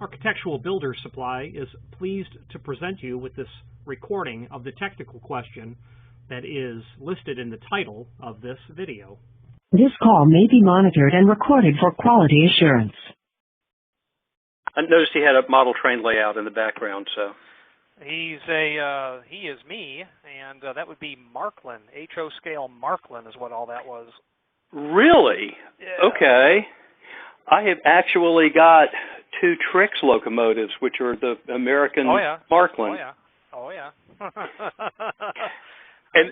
Architectural Builder Supply is pleased to present you with this recording of the technical question that is listed in the title of this video. This call may be monitored and recorded for quality assurance. I noticed he had a model train layout in the background, so. He is me, and that would be Marklin. HO scale Marklin is what all that was. Really? Yeah. Okay. I have actually got two Trix locomotives, which are the American Marklin. Oh yeah. And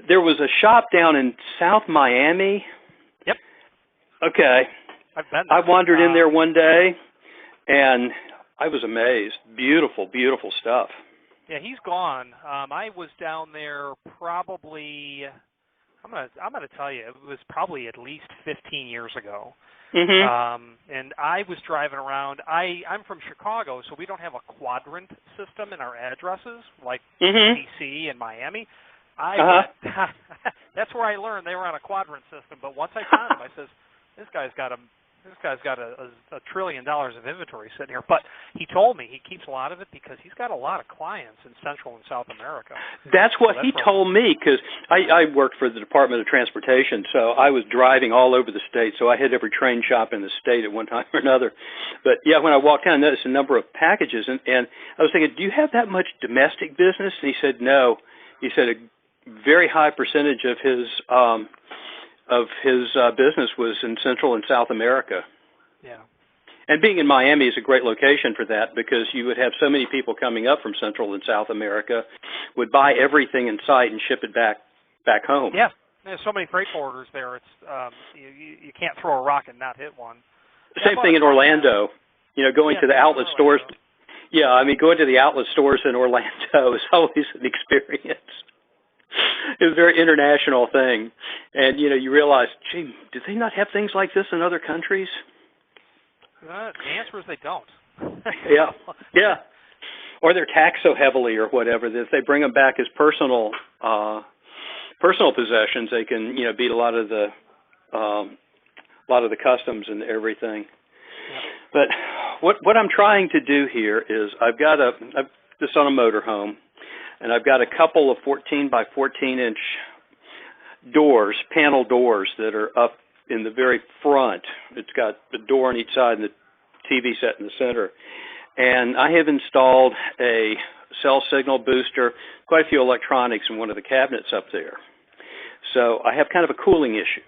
there was a shop down in South Miami. Yep. Okay. I've been there. I wandered in there one day, and I was amazed. Beautiful, beautiful stuff. Yeah, he's gone. I was down there probably. I'm gonna tell you, it was probably at least 15 years ago. Mm-hmm. And I was driving around. I'm from Chicago, so we don't have a quadrant system in our addresses like D.C. and Miami. That's where I learned they were on a quadrant system. But once I found him, I says, this guy's got a $1 trillion of inventory sitting here. But he told me he keeps a lot of it because he's got a lot of clients in Central and South America. That's what he told me, because I worked for the Department of Transportation, so I was driving all over the state, so I hit every train shop in the state at one time or another. But, yeah, when I walked down, I noticed a number of packages, and I was thinking, do you have that much domestic business? And he said, no. He said a very high percentage of his business was in Central and South America. Yeah. And being in Miami is a great location for that, because you would have so many people coming up from Central and South America would buy everything in sight and ship it back home. Yeah. There's so many freight forwarders there. It's you can't throw a rock and not hit one. Same thing in Orlando. Going to the outlet stores. Yeah, I mean, going to the outlet stores in Orlando is always an experience. It was a very international thing. And, you realize, gee, do they not have things like this in other countries? The answer is they don't. Yeah. Or they're taxed so heavily or whatever that if they bring them back as personal possessions, they can, beat a lot of the customs and everything. Yep. But what I'm trying to do here is I've this on a motorhome, and I've got a couple of 14 by 14 inch doors, panel doors that are up in the very front. It's got the door on each side and the TV set in the center. And I have installed a cell signal booster, quite a few electronics in one of the cabinets up there. So I have kind of a cooling issue.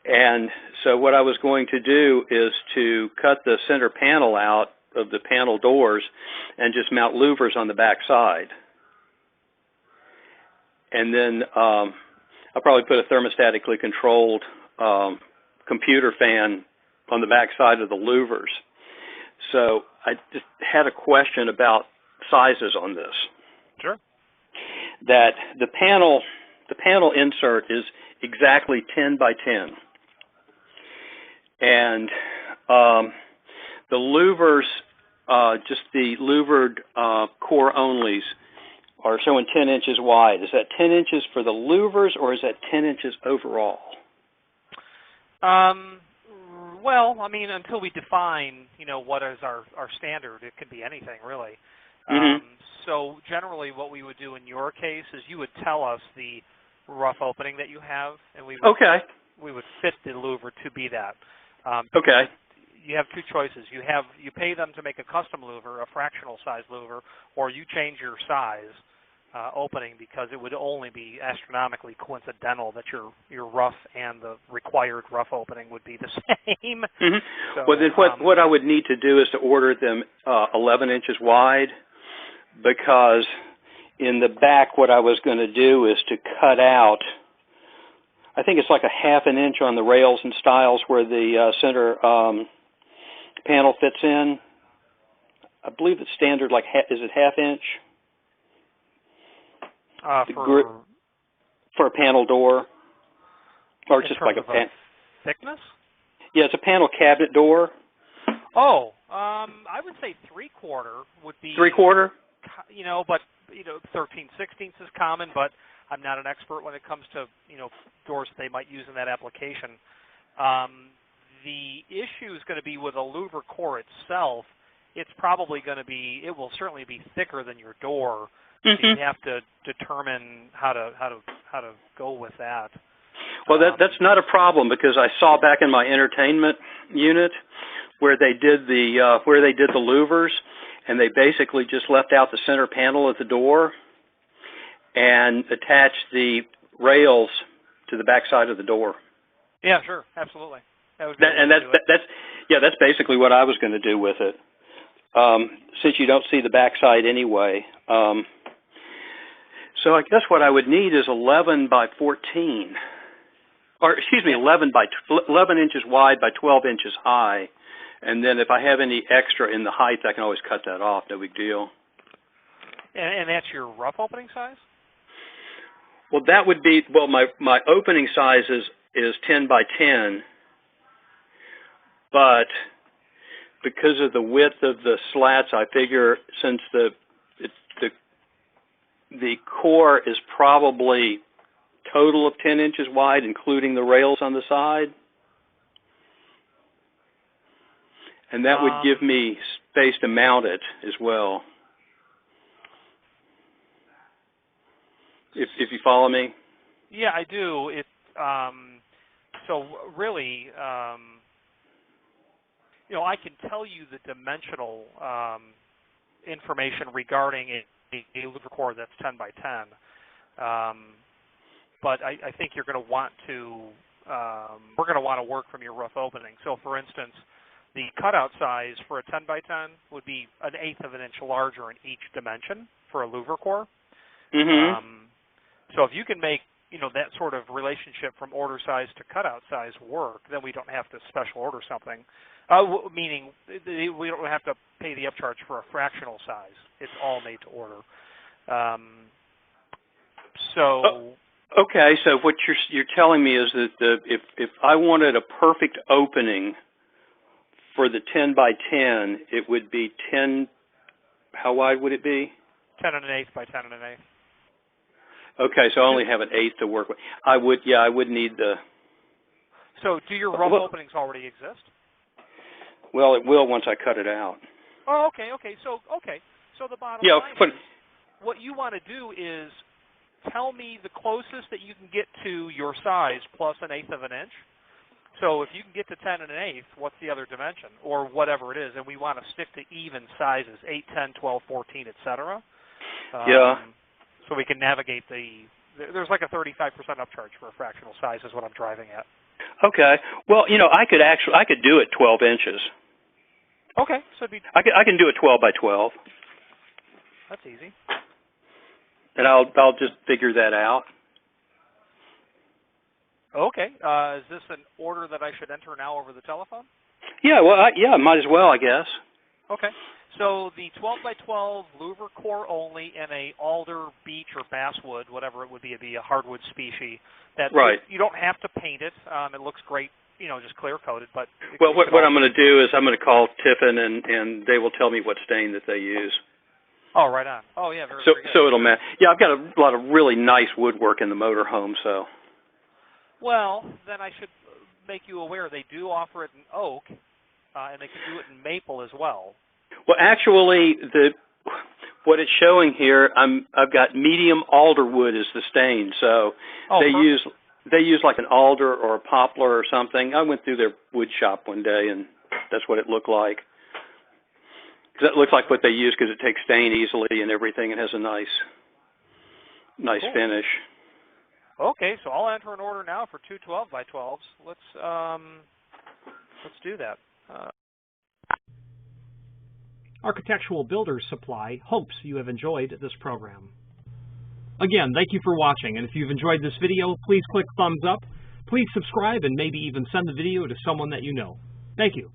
And so what I was going to do is to cut the center panel out of the panel doors and just mount louvers on the back side. And then I'll probably put a thermostatically controlled computer fan on the back side of the louvers. So I just had a question about sizes on this. Sure. That the panel insert is exactly 10 by 10. And the louvers, just the louvered core onlys, are showing 10 inches wide. Is that 10 inches for the louvers, or is that 10 inches overall? Well, I mean, until we define, what is our standard, it could be anything, really. So generally what we would do in your case is you would tell us the rough opening that you have, and we would fit the louver to be that. Okay. You have two choices. You pay them to make a custom louver, a fractional size louver, or you change your size opening, because it would only be astronomically coincidental that your rough and the required rough opening would be the same. So, well, then what I would need to do is to order them 11 inches wide, because in the back what I was going to do is to cut out, I think it's like a half an inch on the rails and stiles where the center panel fits in. I believe it's standard, is it half inch? For a panel door, or just like a thickness? Yeah, it's a panel cabinet door. Oh, I would say 3/4 would be 3/4. But 13/16 is common, but I'm not an expert when it comes to doors that they might use in that application. the issue is going to be with a louver core itself. It's probably going to be, it will certainly be thicker than your door. So you have to determine how to go with that. Well, that's not a problem, because I saw back in my entertainment unit where they did the louvers, and they basically just left out the center panel at the door and attached the rails to the back side of the door. Yeah, sure, absolutely. That's basically what I was going to do with it. Since you don't see the back side anyway. So I guess what I would need is 11 by 14, or excuse me, 11 inches wide by 12 inches high, and then if I have any extra in the height, I can always cut that off. No big deal. And that's your rough opening size? Well, that would be my opening size is 10 by 10, but because of the width of the slats, I figure since the core is probably total of 10 inches wide, including the rails on the side. And that would give me space to mount it as well. If you follow me? Yeah, I do. So really, I can tell you the dimensional information regarding a louver core that's 10 by 10. But I think you're going to want to, we're going to want to work from your rough opening. So for instance, the cutout size for a 10 by 10 would be 1/8 of an inch larger in each dimension for a louver core. Mm-hmm. So if you can make, that sort of relationship from order size to cutout size work, then we don't have to special order something. Meaning we don't have to pay the upcharge for a fractional size. It's all made to order. Okay, so what you're telling me is that if I wanted a perfect opening for the 10 by 10, it would be 10. How wide would it be? 10 1/8 by 10 1/8. Okay, so I only have 1/8 to work with. I would need the. So do your rough openings already exist? Well, it will once I cut it out. Oh, okay. So the bottom line is, what you want to do is tell me the closest that you can get to your size plus 1/8 of an inch. So if you can get to 10 1/8, what's the other dimension, or whatever it is? And we want to stick to even sizes, 8, 10, 12, 14, etc. Yeah. So we can navigate there's like a 35% upcharge for a fractional size is what I'm driving at. Okay. Well, I could do it 12 inches. Okay. So I can do it 12 by 12. That's easy. And I'll just figure that out. Okay. Is this an order that I should enter now over the telephone? Yeah. Well, might as well, I guess. Okay. So the 12 by 12 louver core only in a alder, beech, or basswood, whatever it would be, it'd be a hardwood species. Right. You don't have to paint it. It looks great, just clear coated. But well, what I'm going to do is I'm going to call Tiffin, and they will tell me what stain that they use. Oh, right on. Oh, yeah, very good. So it'll match. Yeah, I've got a lot of really nice woodwork in the motorhome, so. Well, then I should make you aware they do offer it in oak, and they can do it in maple as well. Well, actually, what it's showing here, I've got medium alder wood as the stain, so they use like an alder or a poplar or something. I went through their wood shop one day, and that's what it looked like. That looks like what they use because it takes stain easily and everything, and has a nice cool finish. Okay, so I'll enter an order now for 2 12 by 12s. Let's do that. Architectural Builders Supply hopes you have enjoyed this program. Again, thank you for watching, and if you've enjoyed this video, please click thumbs up. Please subscribe and maybe even send the video to someone that you know. Thank you.